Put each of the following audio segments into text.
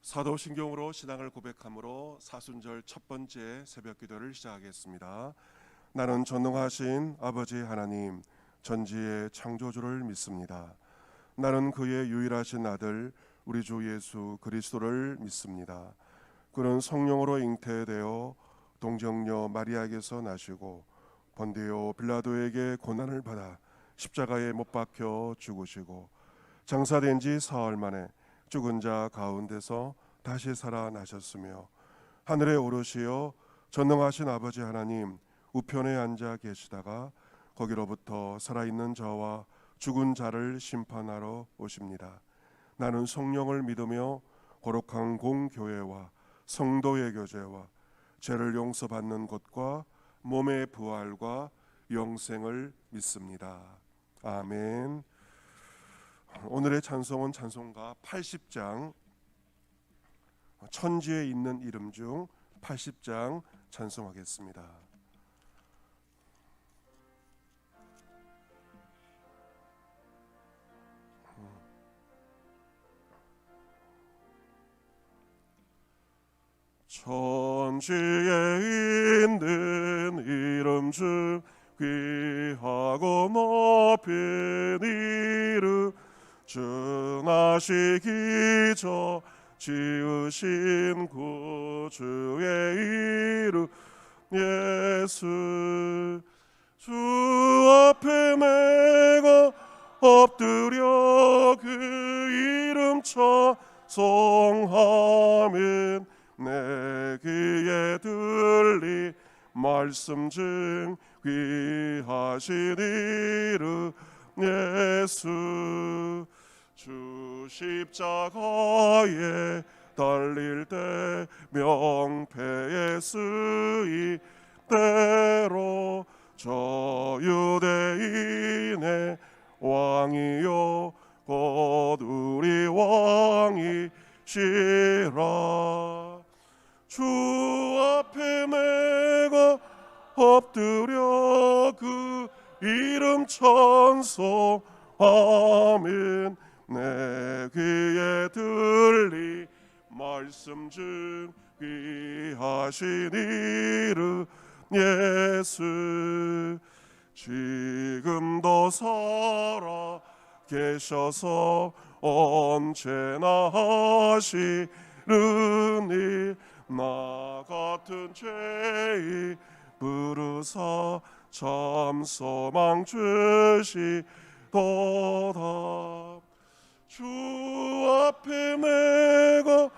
사도신경으로 신앙을 고백함으로 사순절 첫 번째 새벽 기도를 시작하겠습니다. 나는 전능하신 아버지 하나님 전지의 창조주를 믿습니다. 나는 그의 유일하신 아들 우리 주 예수 그리스도를 믿습니다. 그는 성령으로 잉태되어 동정녀 마리아에게서 나시고 본디오 빌라도에게 고난을 받아 십자가에 못 박혀 죽으시고 장사된 지 사흘 만에 죽은 자 가운데서 다시 살아나셨으며 하늘에 오르시어 전능하신 아버지 하나님 우편에 앉아 계시다가 거기로부터 살아있는 자와 죽은 자를 심판하러 오십니다. 나는 성령을 믿으며 거룩한 공교회와 성도의 교제와 죄를 용서받는 것과 몸의 부활과 영생을 믿습니다. 아멘. 오늘의 찬송은 찬송가 80장 천지에 있는 이름 중 80장 찬송하겠습니다. 천지에 있는 이름 중 귀하고 높은 이름 전하시기 전 지으신 구주의 이름 예수 주 앞에 내가 엎드려 그 이름 찬송하면 내 귀에 들리 말씀 중 귀하신 이름 예수 주 십자가에 달릴 때 명패에 쓰이 때로 저 유대인의 왕이요 곧 우리 왕이시라 주 앞에 내가 엎드려 그 이름 찬송하면 내 귀에 들리 말씀 중 귀하신 이름 예수 지금도 살아 계셔서 언제나 하시는 일 나 같은 죄인 부르사 참 소망 주시도다 주 앞에 내가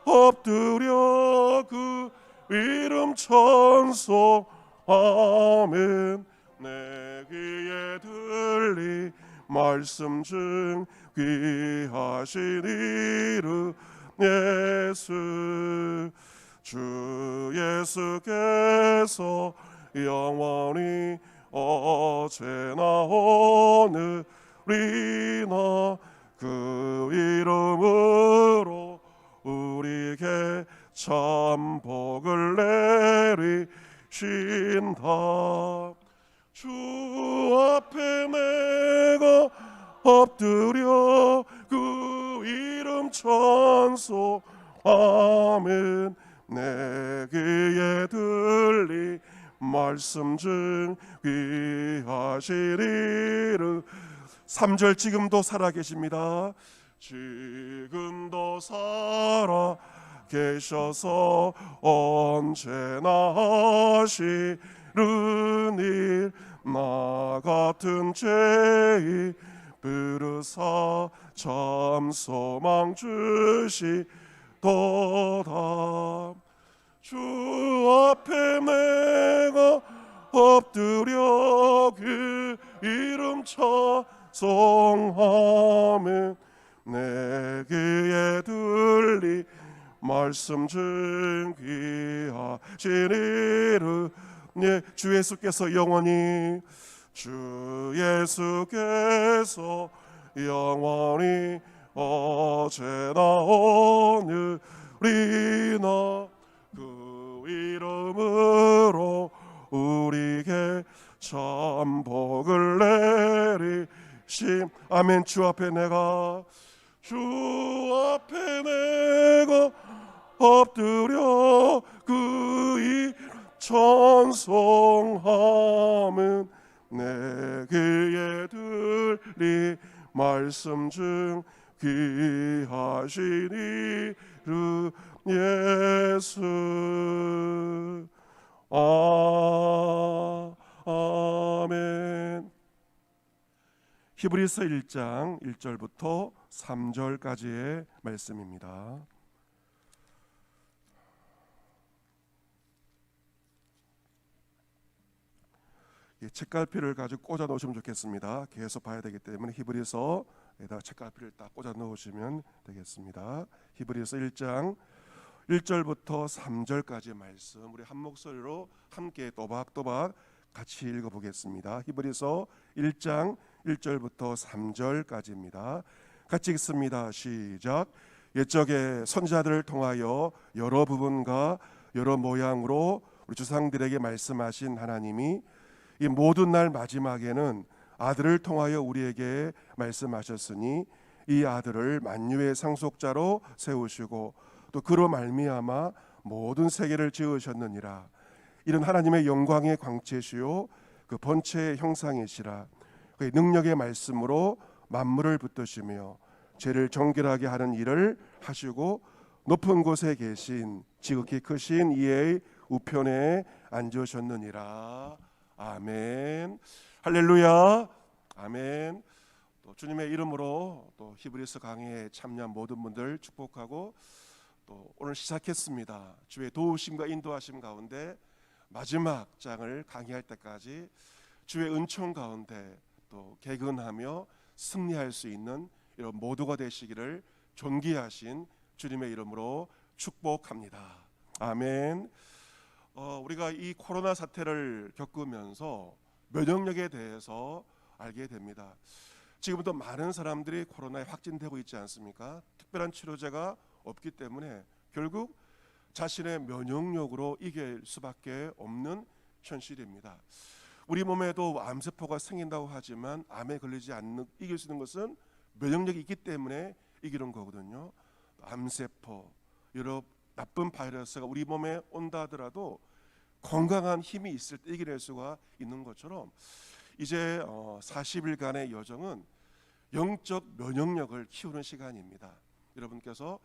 엎드려 그 이름 찬송하면 내 귀에 들리 말씀 중 귀하신 이름 예수 주 예수께서 영원히 어제나 오늘이나 그 이름으로 우리에게 참 복을 내리신다 주 앞에 내가 엎드려 그 이름 찬송하면 내 귀에 들리 말씀 중 귀하신 이름 3절 지금도 살아계십니다. 지금도 살아 계셔서 언제나 하시는 일 나 같은 죄인 부르사 참 소망 주시도다 주 앞에 내가 엎드려 그 이름 찬송하면 내 귀에 들리 말씀 중 귀하신 이름 주 예수께서 영원히 주 예수께서 영원히 어제나 오늘이나 그 이름으로 우리에게 참 복을 내리심 아멘 주 앞에 내가 내가 말씀 중 귀하신 이름 예수. 아멘. 히브리서 1장 1절부터 3절까지의 말씀입니다. 책갈피를 가지고 꽂아 놓으시면 좋겠습니다. 계속 봐야 되기 때문에 히브리서에다 책갈피를 딱 꽂아 놓으시면 되겠습니다. 히브리서 1장 1절부터 3절까지의 말씀 우리 한 목소리로 함께 또박또박 같이 읽어보겠습니다. 히브리서 1장 1절부터 3절까지입니다. 같이 읽습니다. 시작. 옛적에 선지자들을 통하여 여러 부분과 여러 모양으로 우리 조상들에게 말씀하신 하나님이 이 모든 날 마지막에는 아들을 통하여 우리에게 말씀하셨으니 이 아들을 만유의 상속자로 세우시고 또 그로 말미암아 모든 세계를 지으셨느니라. 이런 하나님의 영광의 광채시요 그 본체의 형상이시라. 그의 능력의 말씀으로 만물을 붙드시며 죄를 정결하게 하는 일을 하시고 높은 곳에 계신 지극히 크신 이의 우편에 앉으셨느니라. 아멘. 할렐루야. 아멘. 또 주님의 이름으로 또 히브리서 강의에 참여한 모든 분들 축복하고 또 오늘 시작했습니다. 주의 도우심과 인도하심 가운데 마지막 장을 강의할 때까지 주의 은총 가운데 또 개근하며 승리할 수 있는 이런 모두가 되시기를 존귀하신 주님의 이름으로 축복합니다. 아멘. 우리가 이 코로나 사태를 겪으면서 면역력에 대해서 알게 됩니다. 지금도 많은 사람들이 코로나에 확진되고 있지 않습니까? 특별한 치료제가 없기 때문에 결국 자신의 면역력으로 이길 수밖에 없는 현실입니다. 우리 몸에도 암세포가 생긴다고 하지만 암에 걸리지 않는 이길 수 있는 것은 면역력이 있기 때문에 이기는 거거든요. 암세포, 여러 나쁜 바이러스가 우리 몸에 온다 하더라도 건강한 힘이 있을 때 이겨낼 수가 있는 것처럼 이제 40일간의 여정은 영적 면역력을 키우는 시간입니다. 여러분께서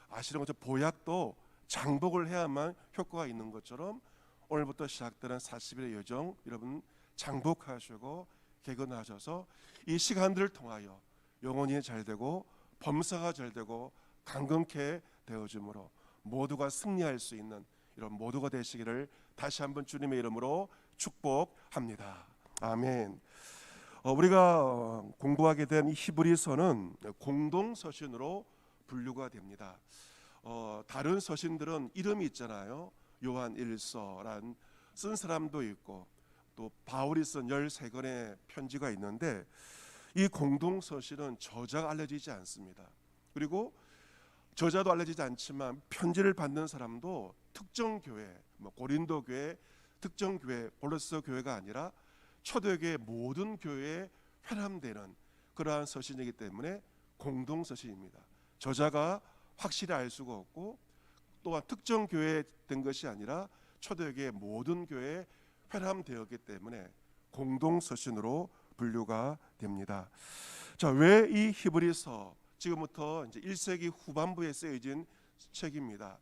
아시는 것처럼 보약도 장복을 해야만 효과가 있는 것처럼 오늘부터 시작되는 40일의 여정 여러분 장복하시고 개근하셔서 이 시간들을 통하여 영혼이 잘되고 범사가 잘되고 강건케 되어짐으로 모두가 승리할 수 있는 이런 모두가 되시기를 다시 한번 주님의 이름으로 축복합니다. 아멘. 우리가 공부하게 된 이 히브리서는 공동서신으로 분류가 됩니다. 다른 서신들은 이름이 있잖아요. 요한 1서란 쓴 사람도 있고 또 바울이 쓴 13권의 편지가 있는데 이 공동서신은 저자가 알려지지 않습니다. 그리고 저자도 알려지지 않지만 편지를 받는 사람도 특정 교회, 고린도 교회, 특정 교회, 골로새 교회가 아니라 초대교회 모든 교회에 회람되는 그러한 서신이기 때문에 공동서신입니다. 저자가 확실히 알 수가 없고 또한 특정 교회에 된 것이 아니라 초대교회 모든 교회에 회람되었기 때문에 공동서신으로 분류가 됩니다. 자, 왜 이 히브리서 지금부터 이제 1세기 후반부에 쓰여진 책입니다.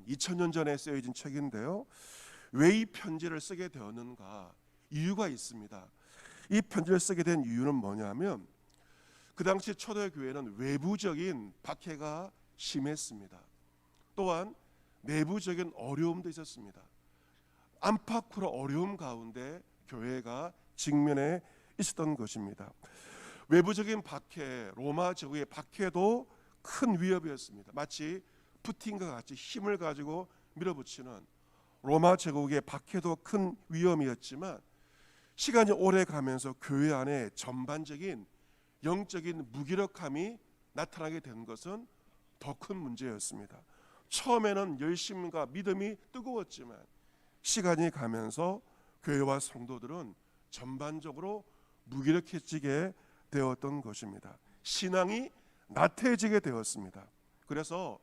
2000년 전에 쓰여진 책인데요. 왜 이 편지를 쓰게 되었는가? 이유가 있습니다. 이 편지를 쓰게 된 이유는 뭐냐면 그 당시 초대교회는 외부적인 박해가 심했습니다. 또한 내부적인 어려움도 있었습니다. 안팎으로 어려움 가운데 교회가 직면해 있었던 것입니다. 외부적인 박해, 로마 제국의 박해도 큰 위협이었습니다. 마치 푸틴과 같이 힘을 가지고 밀어붙이는 로마 제국의 박해도 큰 위험이었지만 시간이 오래 가면서 교회 안에 전반적인 영적인 무기력함이 나타나게 된 것은 더 큰 문제였습니다. 처음에는 열심과 믿음이 뜨거웠지만 시간이 가면서 교회와 성도들은 전반적으로 무기력해지게 되었던 것입니다. 신앙이 나태해지게 되었습니다. 그래서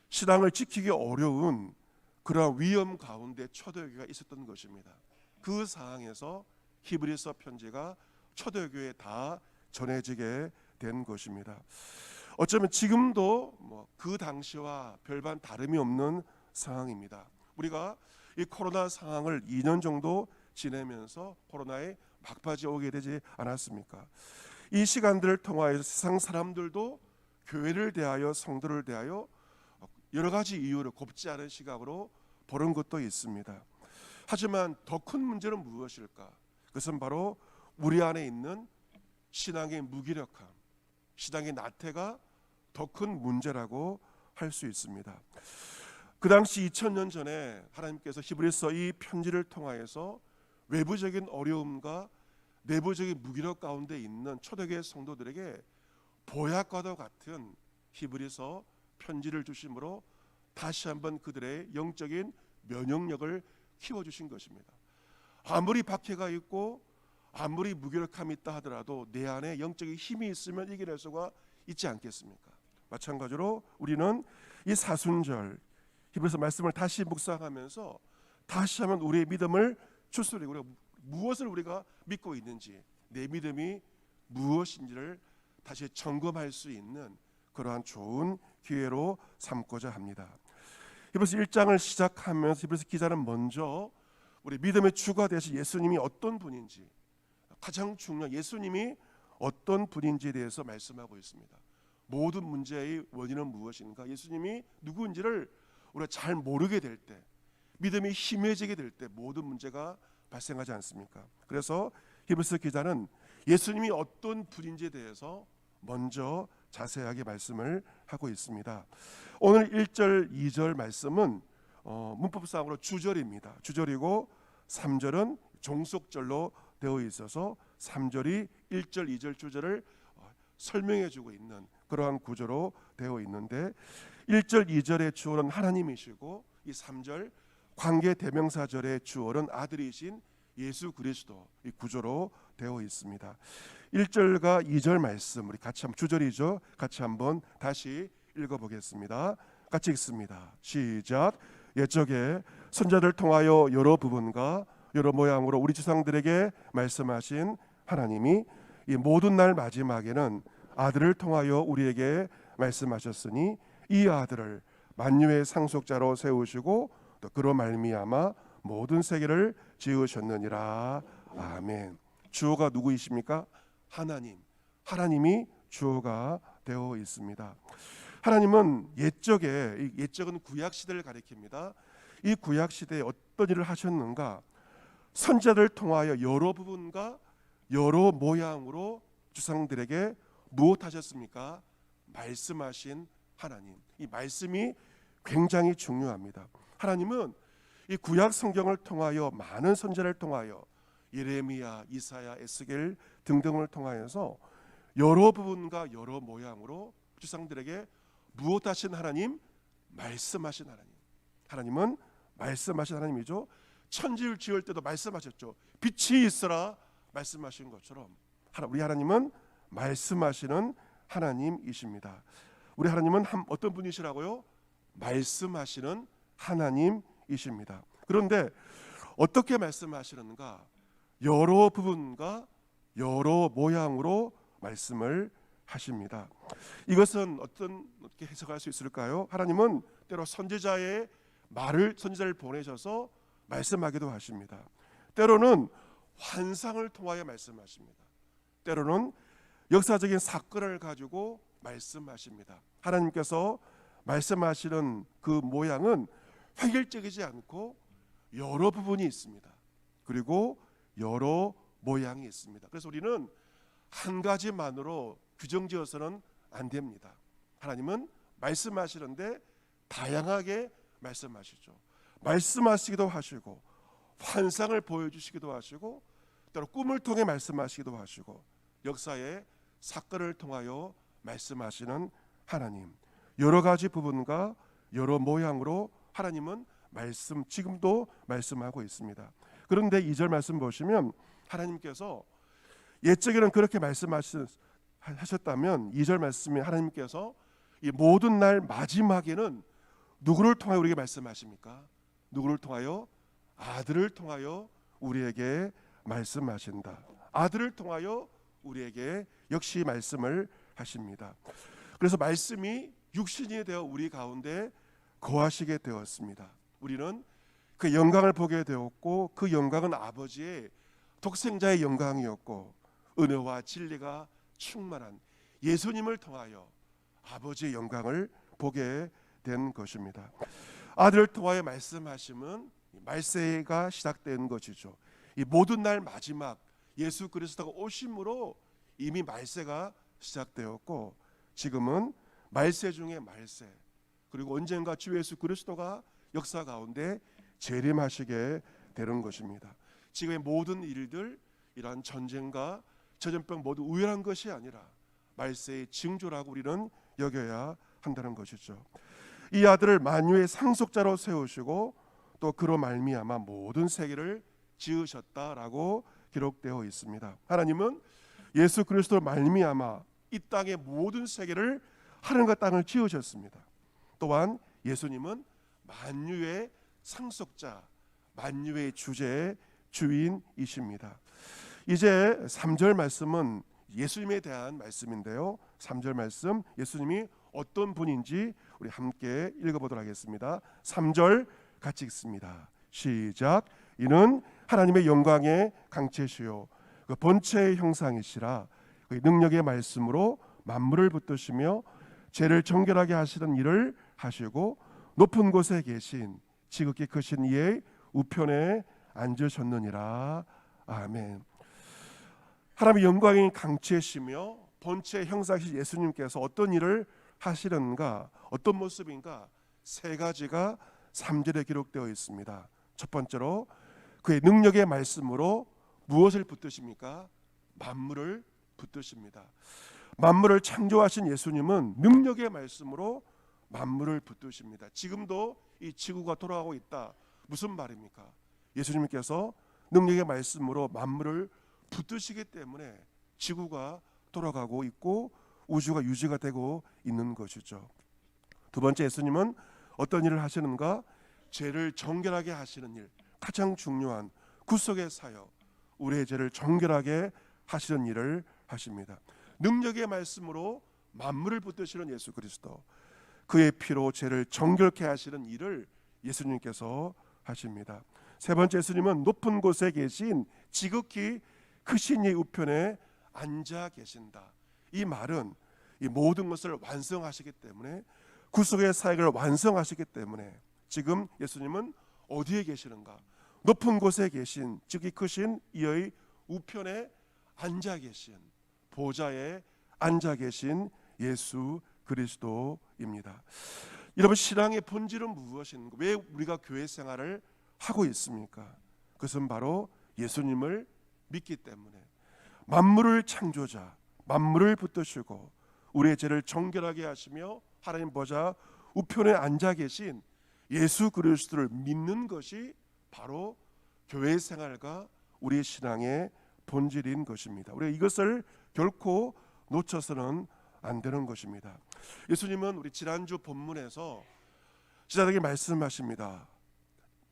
신앙을 지키기 어려운 그러한 위험 가운데 초대교회가 있었던 것입니다. 그 상황에서 히브리서 편지가 초대교회에 다 전해지게 된 것입니다. 어쩌면 지금도 그 당시와 별반 다름이 없는 상황입니다. 우리가 이 코로나 상황을 2년 정도 지내면서 코로나의 막바지에 오게 되지 않았습니까? 이 시간들을 통하여 세상 사람들도 교회를 대하여 성도를 대하여 여러 가지 이유로 곱지 않은 시각으로 보는 것도 있습니다. 하지만 더 큰 문제는 무엇일까? 그것은 바로 우리 안에 있는 신앙의 무기력함, 신앙의 나태가 더 큰 문제라고 할 수 있습니다. 그 당시 2000년 전에 하나님께서 히브리서 이 편지를 통하여서 외부적인 어려움과 내부적인 무기력 가운데 있는 초대교회 성도들에게 보약과도 같은 히브리서 편지를 주심으로 다시 한번 그들의 영적인 면역력을 키워주신 것입니다. 아무리 박해가 있고 아무리 무기력함이 있다 하더라도 내 안에 영적인 힘이 있으면 이겨낼 수가 있지 않겠습니까? 마찬가지로 우리는 이 사순절 히브리서 말씀을 다시 묵상하면서 다시 한번 우리의 믿음을 추스리고 우리가 무엇을 우리가 믿고 있는지, 내 믿음이 무엇인지를 다시 점검할 수 있는 그러한 좋은 기회로 삼고자 합니다. 히브리서 1장을 시작하면서 히브리서 기자는 먼저 우리 믿음의 주가 되신 예수님이 어떤 분인지, 가장 중요한 예수님이 어떤 분인지에 대해서 말씀하고 있습니다. 모든 문제의 원인은 무엇인가? 예수님이 누구인지를 우리가 잘 모르게 될 때, 믿음이 희미해지게 될 때 모든 문제가 발생하지 않습니까? 그래서 히브리서 기자는 예수님이 어떤 분인지에 대해서 먼저 자세하게 말씀을 하고 있습니다. 오늘 1절, 2절 말씀은 문법상으로 주절입니다. 주절이고 3절은 종속절로 되어 있어서 3절이 1절, 2절 주절을 설명해 주고 있는 그러한 구조로 되어 있는데 1절, 2절의 주어는 하나님이시고 이 3절 관계 대명사절의 주어는 아들이신 예수 그리스도 이 구조로 되어 있습니다. 1절과 2절 말씀 우리 같이 한번 주절이죠. 같이 한번 다시 읽어보겠습니다. 같이 읽습니다. 시작. 옛적에 선자들 통하여 여러 부분과 여러 모양으로 우리 조상들에게 말씀하신 하나님이 이 모든 날 마지막에는 아들을 통하여 우리에게 말씀하셨으니 이 아들을 만유의 상속자로 세우시고 또 그로 말미암아 모든 세계를 지으셨느니라. 아멘. 주어가 누구이십니까? 하나님. 하나님이 주어가 되어 있습니다. 하나님은 옛적은 구약 시대를 가리킵니다. 이 구약 시대에 어떤 일을 하셨는가? 선자들을 통하여 여러 부분과 여러 모양으로 조상들에게 무엇하셨습니까? 말씀하신 하나님. 이 말씀이 굉장히 중요합니다. 하나님은 이 구약 성경을 통하여 많은 선지자를 통하여 예레미야, 이사야, 에스겔 등등을 통하여서 여러 부분과 여러 모양으로 조상들에게 무엇하신 하나님? 말씀하신 하나님. 하나님은 말씀하신 하나님이죠. 천지를 지을 때도 말씀하셨죠. 빛이 있으라 말씀하신 것처럼 우리 하나님은 말씀하시는 하나님이십니다. 우리 하나님은 어떤 분이시라고요? 말씀하시는 하나님이십니다. 그런데 어떻게 말씀하시는가? 여러 부분과 여러 모양으로 말씀을 하십니다. 이것은 어떻게 해석할 수 있을까요? 하나님은 때로 선지자를 보내셔서 말씀하기도 하십니다. 때로는 환상을 통하여 말씀하십니다. 때로는 역사적인 사건을 가지고 말씀하십니다. 하나님께서 말씀하시는 그 모양은 획일적이지 않고 여러 부분이 있습니다. 그리고 여러 모양이 있습니다. 그래서 우리는 한 가지만으로 규정지어서는 안 됩니다. 하나님은 말씀하시는데 다양하게 말씀하시죠. 말씀하시기도 하시고 환상을 보여주시기도 하시고 때로 꿈을 통해 말씀하시기도 하시고 역사의 사건을 통하여 말씀하시는 하나님. 여러 가지 부분과 여러 모양으로 하나님은 지금도 말씀하고 있습니다. 그런데 2절 말씀 보시면 하나님께서 옛적에는 그렇게 말씀하셨다면 2절 말씀에 하나님께서 이 모든 날 마지막에는 누구를 통하여 우리에게 말씀하십니까? 누구를 통하여? 아들을 통하여 우리에게 말씀하신다. 아들을 통하여 우리에게 역시 말씀을 하십니다. 그래서 말씀이 육신이 되어 우리 가운데 거하시게 되었습니다. 우리는 그 영광을 보게 되었고 그 영광은 아버지의 독생자의 영광이었고 은혜와 진리가 충만한 예수님을 통하여 아버지의 영광을 보게 된 것입니다. 아들을 통하여 말씀하심은 말세가 시작된 것이죠. 이 모든 날 마지막 예수 그리스도가 오심으로 이미 말세가 시작되었고 지금은 말세 중에 말세, 그리고 언젠가 주 예수 그리스도가 역사 가운데 재림하시게 되는 것입니다. 지금의 모든 일들, 이러한 전쟁과 전염병 모두 우연한 것이 아니라 말세의 징조라고 우리는 여겨야 한다는 것이죠. 이 아들을 만유의 상속자로 세우시고 또 그로 말미암아 모든 세계를 지으셨다라고 기록되어 있습니다. 하나님은 예수 그리스도로 말미암아 이 땅의 모든 세계를, 하늘과 땅을 지으셨습니다. 또한 예수님은 만유의 상속자, 만유의 주제의 주인이십니다. 이제 3절 말씀은 예수님에 대한 말씀인데요. 3절 말씀, 예수님이 어떤 분인지 우리 함께 읽어보도록 하겠습니다. 3절 같이 읽습니다. 시작. 이는 하나님의 영광의 강체시요 그 본체의 형상이시라. 그 능력의 말씀으로 만물을 붙드시며 죄를 정결하게 하시는 일을 하시고 높은 곳에 계신 지극히 크신 이의 우편에 앉으셨느니라. 아멘. 하나님의 영광의 강체시며 본체의 형상이신 예수님께서 어떤 일을 하시는가, 어떤 모습인가, 세 가지가 3절에 기록되어 있습니다. 첫 번째로 그의 능력의 말씀으로 무엇을 붙드십니까? 만물을 붙드십니다. 만물을 창조하신 예수님은 능력의 말씀으로 만물을 붙드십니다. 지금도 이 지구가 돌아가고 있다. 무슨 말입니까? 예수님께서 능력의 말씀으로 만물을 붙드시기 때문에 지구가 돌아가고 있고 우주가 유지가 되고 있는 것이죠. 두 번째, 예수님은 어떤 일을 하시는가? 죄를 정결하게 하시는 일, 가장 중요한 구속의 사역, 우리의 죄를 정결하게 하시는 일을 하십니다. 능력의 말씀으로 만물을 붙드시는 예수 그리스도, 그의 피로 죄를 정결케 하시는 일을 예수님께서 하십니다. 세 번째, 예수님은 높은 곳에 계신 지극히 크신 이의 우편에 앉아 계신다. 이 말은 이 모든 것을 완성하시기 때문에, 구속의 사역을 완성하시기 때문에 지금 예수님은 어디에 계시는가? 높은 곳에 계신 지극히 크신 이의 우편에 앉아 계신, 보좌에 앉아 계신 예수 그리스도입니다. 여러분, 신앙의 본질은 무엇인가? 왜 우리가 교회 생활을 하고 있습니까? 그것은 바로 예수님을 믿기 때문에, 만물을 창조자, 만물을 붙드시고 우리의 죄를 정결하게 하시며 하나님 보좌 우편에 앉아 계신 예수 그리스도를 믿는 것이 바로 교회 생활과 우리의 신앙의 본질인 것입니다. 우리가 이것을 결코 놓쳐서는 안 되는 것입니다. 예수님은 우리 지난주 본문에서 제자들에게 말씀하십니다.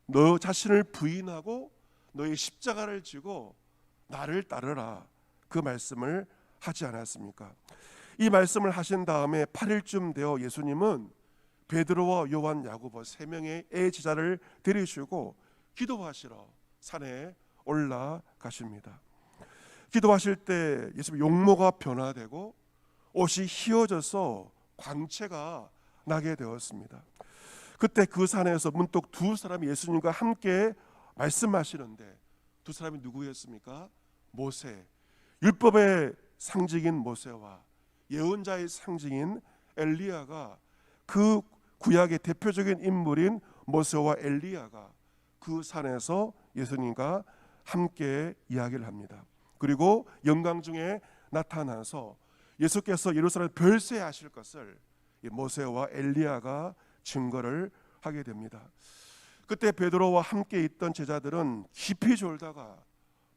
너 자신을 부인하고 너의 십자가를 지고 나를 따르라. 그 말씀을 하지 않았습니까? 이 말씀을 하신 다음에 8일쯤 되어 예수님은 베드로와 요한, 야고보 3명의 애 제자를 데리시고 기도하시러 산에 올라가십니다. 기도하실 때 예수님 용모가 변화되고 옷이 휘어져서 광채가 나게 되었습니다. 그때 그 산에서 문득 두 사람이 예수님과 함께 말씀하시는데, 두 사람이 누구였습니까? 모세, 율법의 상징인 모세와 예언자의 상징인 엘리야가, 그 구약의 대표적인 인물인 모세와 엘리야가 그 산에서 예수님과 함께 이야기를 합니다. 그리고 영광 중에 나타나서 예수께서 예루살렘 별세하실 것을 모세와 엘리야가 증거를 하게 됩니다. 그때 베드로와 함께 있던 제자들은 깊이 졸다가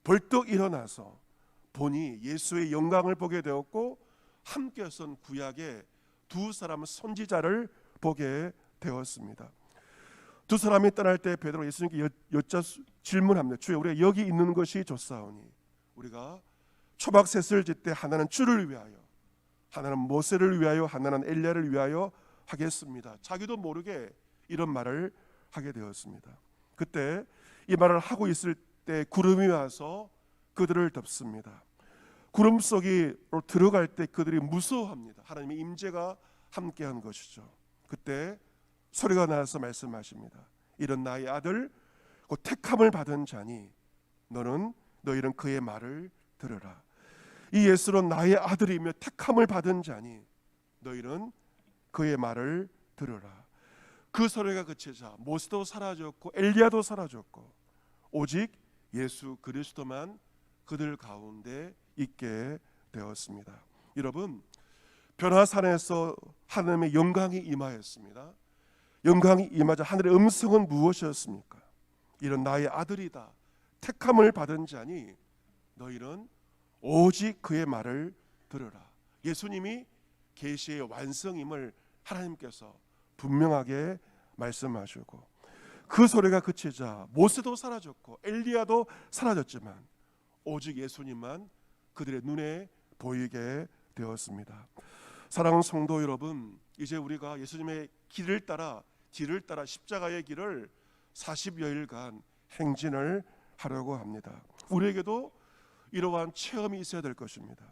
벌떡 일어나서 보니 예수의 영광을 보게 되었고 함께 선 구약의 두 사람 선지자를 보게 되었습니다. 두 사람이 떠날 때 베드로가 예수님께 질문합니다. 주여, 우리가 여기 있는 것이 좋사오니 우리가 초막셋을 짓되 하나는 주를 위하여, 하나는 모세를 위하여, 하나는 엘리야를 위하여 하겠습니다. 자기도 모르게 이런 말을 하게 되었습니다. 그때 이 말을 하고 있을 때 구름이 와서 그들을 덮습니다. 구름 속으로 들어갈 때 그들이 무서워합니다. 하나님의 임재가 함께한 것이죠. 그때 소리가 나서 말씀하십니다. 이런 나의 아들 곧 택함을 받은 자니 너희는 그의 말을 들으라. 이 예수는 나의 아들이며 택함을 받은 자니 너희는 그의 말을 들으라. 그 소리가 그치자 모세도 사라졌고 엘리야도 사라졌고 오직 예수 그리스도만 그들 가운데 있게 되었습니다. 여러분, 변화산에서 하나님의 영광이 임하였습니다. 영광이 임하자 하늘의 음성은 무엇이었습니까? 이런 나의 아들이다, 택함을 받은 자니 너희는 오직 그의 말을 들으라. 예수님이 계시의 완성임을 하나님께서 분명하게 말씀하시고 그 소리가 그치자 모세도 사라졌고 엘리야도 사라졌지만 오직 예수님만 그들의 눈에 보이게 되었습니다. 사랑하는 성도 여러분, 이제 우리가 예수님의 뒤를 따라 십자가의 길을 40여일간 행진을 하려고 합니다. 우리에게도 이러한 체험이 있어야 될 것입니다.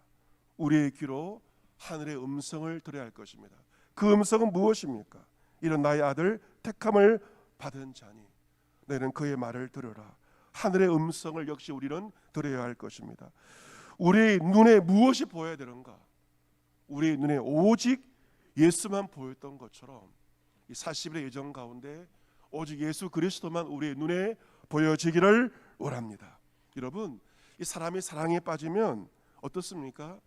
우리의 귀로 하늘의 음성을 들어야 할 것입니다. 그 음성은 무엇입니까? 이런 나의 아들 택함을 받은 자니 너희는 그의 말을 들으라. 하늘의 음성을 역시 우리는 들어야 할 것입니다. 우리 눈에 무엇이 보여야 되는가? 우리 눈에 오직 예수만 보였던 것처럼 이 40일의 여정 가운데 오직 예수 그리스도만 우리의 눈에 보여지기를 원합니다. 여러분, 이 사람이 사랑에 빠지면 어떻습니까?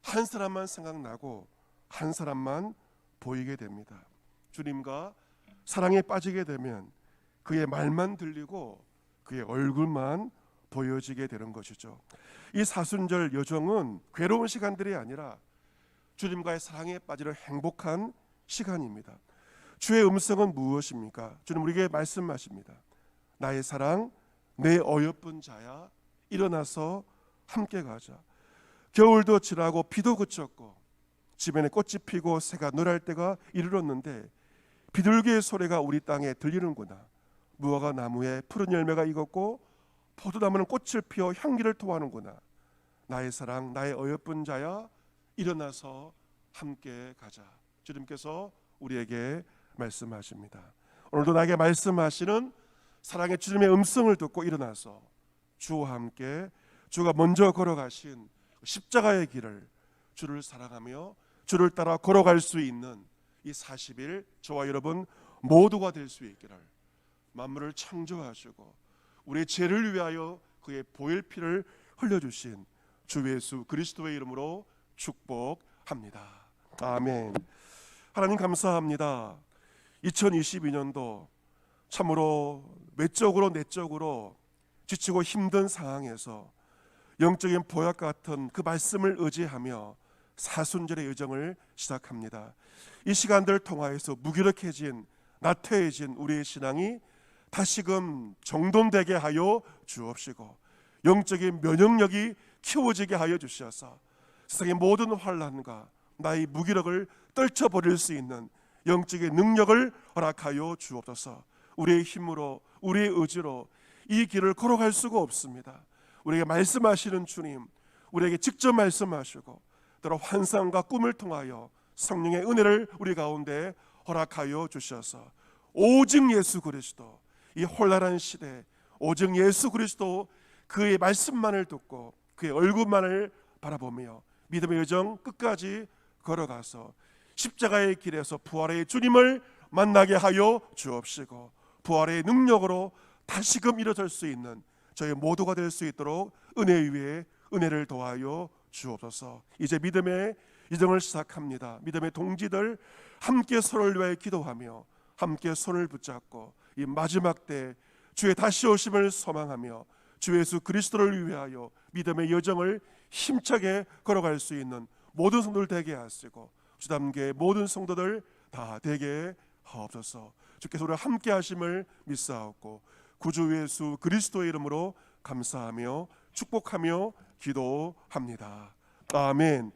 한 사람만 생각나고 한 사람만 보이게 됩니다. 주님과 사랑에 빠지게 되면 그의 말만 들리고 그의 얼굴만 보여지게 되는 것이죠. 이 사순절 여정은 괴로운 시간들이 아니라 주님과의 사랑에 빠지는 행복한 시간입니다. 주의 음성은 무엇입니까? 주님 우리에게 말씀하십니다. 나의 사랑, 내 어여쁜 자야, 일어나서 함께 가자. 겨울도 지나고 비도 그쳤고 지면에 꽃이 피고 새가 노랄 때가 이르렀는데 비둘기의 소리가 우리 땅에 들리는구나. 무화과 나무에 푸른 열매가 익었고 포도나무는 꽃을 피워 향기를 토하는구나. 나의 사랑, 나의 어여쁜 자야, 일어나서 함께 가자. 주님께서 우리에게 말씀하십니다. 오늘도 나에게 말씀하시는 사랑의 주님의 음성을 듣고 일어나서 주와 함께 주가 먼저 걸어가신 십자가의 길을 주를 사랑하며 주를 따라 걸어갈 수 있는 이 40일 저와 여러분 모두가 될 수 있기를 만물을 창조하시고 우리의 죄를 위하여 그의 보혈 피를 흘려주신 주 예수 그리스도의 이름으로 축복합니다. 아멘. 하나님 감사합니다. 2022년도 참으로 외적으로 내적으로 지치고 힘든 상황에서 영적인 보약 같은 그 말씀을 의지하며 사순절의 여정을 시작합니다. 이 시간들을 통하여서 무기력해진 나태해진 우리의 신앙이 다시금 정돈되게 하여 주옵시고 영적인 면역력이 키워지게 하여 주시어서 세상의 모든 환난과 나의 무기력을 떨쳐버릴 수 있는 영적인 능력을 허락하여 주옵소서. 우리의 힘으로 우리의 의지로 이 길을 걸어갈 수가 없습니다. 우리에게 말씀하시는 주님, 우리에게 직접 말씀하시고 때로 환상과 꿈을 통하여 성령의 은혜를 우리 가운데 허락하여 주셔서 오직 예수 그리스도, 이 혼란한 시대 오직 예수 그리스도 그의 말씀만을 듣고 그의 얼굴만을 바라보며 믿음의 여정 끝까지 걸어가서 십자가의 길에서 부활의 주님을 만나게 하여 주옵시고 부활의 능력으로 다시금 일어설 수 있는 저희 모두가 될 수 있도록 은혜 위에 은혜를 더하여 주옵소서. 이제 믿음의 여정을 시작합니다. 믿음의 동지들 함께 서로를 위하여 기도하며 함께 손을 붙잡고 이 마지막 때 주의 다시 오심을 소망하며 주 예수 그리스도를 위하여 믿음의 여정을 힘차게 걸어갈 수 있는 모든 성도들 되게 하시고 주담교의 모든 성도들 다 되게 하옵소서. 주께서 우리와 함께 하심을 믿사옵고 구주 예수 그리스도의 이름으로 감사하며 축복하며 기도합니다. 아멘.